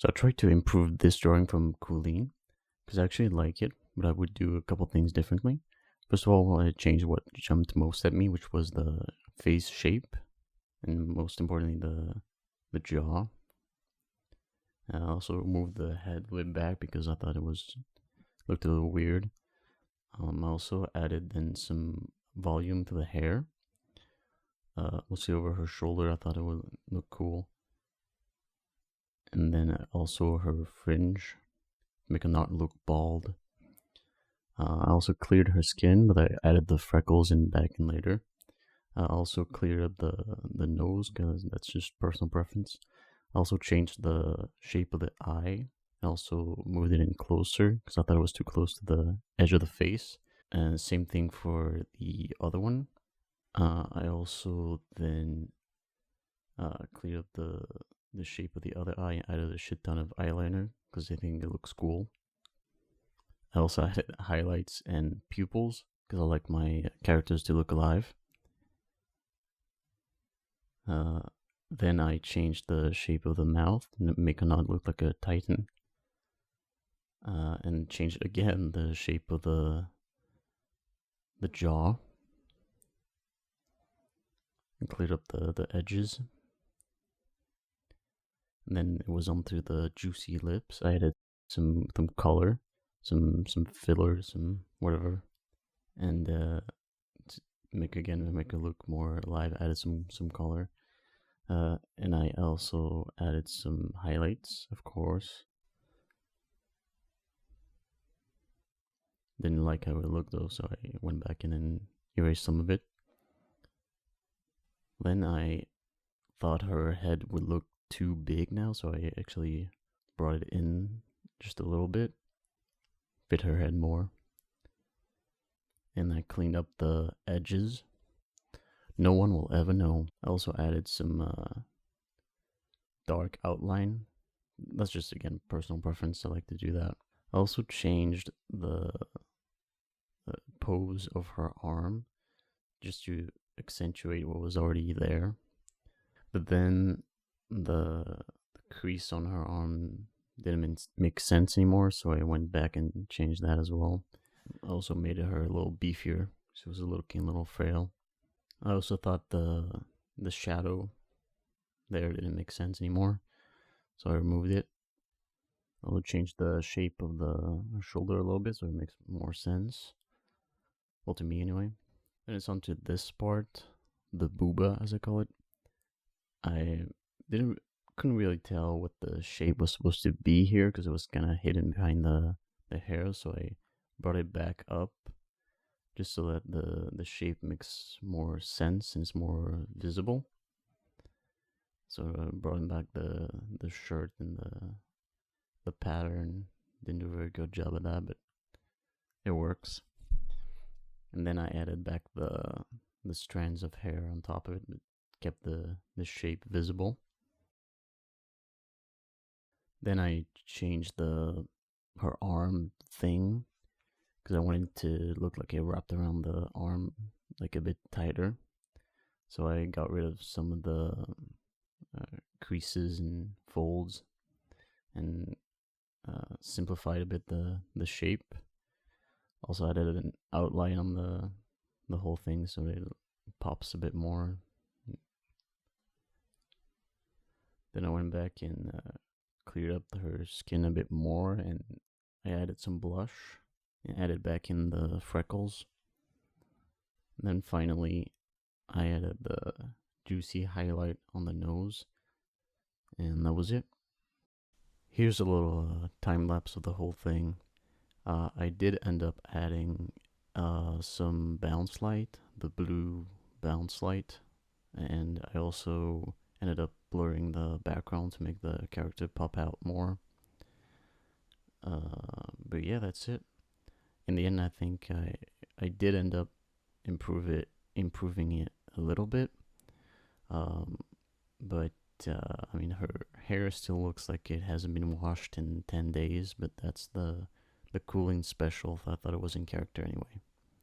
So I tried to improve this drawing from Kooleen because I actually like it, but I would do a couple things differently. First of all, I changed what jumped most at me, which was the face shape, and most importantly, the jaw. I also moved the head lid back because I thought it looked a little weird. I also added then some volume to the hair. Mostly over her shoulder, I thought it would look cool. And then also her fringe, make her not look bald. I also cleared her skin, but I added the freckles in back and later. I also cleared up the nose because that's just personal preference. I also changed the shape of the eye. I also moved it in closer because I thought it was too close to the edge of the face. And same thing for the other one. I also then cleared up the shape of the other eye and added a shit ton of eyeliner because I think it looks cool. I also added highlights and pupils because I like my characters to look alive. Then I changed the shape of the mouth and make her not look like a titan. And changed again the shape of the jaw. And cleared up the edges. And then it was onto the juicy lips. I added some color, some filler, some whatever, and to make it look more alive. Added some color, and I also added some highlights, of course. Didn't like how it looked though, so I went back in and erased some of it. Then I thought her head would look too big now, so I actually brought it in just a little bit, fit her head more. And I cleaned up the edges. No one will ever know. I also added some dark outline. That's just, again, personal preference. I like to do that. I also changed the pose of her arm just to accentuate what was already there. But then the crease on her arm didn't make sense anymore, so I went back and changed that as well. I also made her a little beefier. She was looking a little frail. I also thought the shadow there didn't make sense anymore, so I removed it. I will change the shape of the shoulder a little bit so it makes more sense. Well, to me anyway. Then it's onto this part, the booba as I call it. I couldn't really tell what the shape was supposed to be here because it was kind of hidden behind the hair, so I brought it back up just so that the shape makes more sense and it's more visible. So I brought back the shirt and the pattern. Didn't do a very good job of that, but it works. And then I added back the strands of hair on top of it, but kept the shape visible. Then I changed her arm thing because I wanted it to look like it wrapped around the arm like a bit tighter. So I got rid of some of the creases and folds and simplified a bit the shape. Also added an outline on the whole thing so it pops a bit more. Then I went back and cleared up her skin a bit more, and I added some blush and added back in the freckles. And then finally, I added the juicy highlight on the nose, and that was it. Here's a little time lapse of the whole thing. I did end up adding some bounce light, the blue bounce light, and I also ended up blurring the background to make the character pop out more. But yeah, that's it. In the end, I think I did end up improving it a little bit. But I mean, her hair still looks like it hasn't been washed in 10 days, but that's the Kooleen special. I thought it was in character anyway.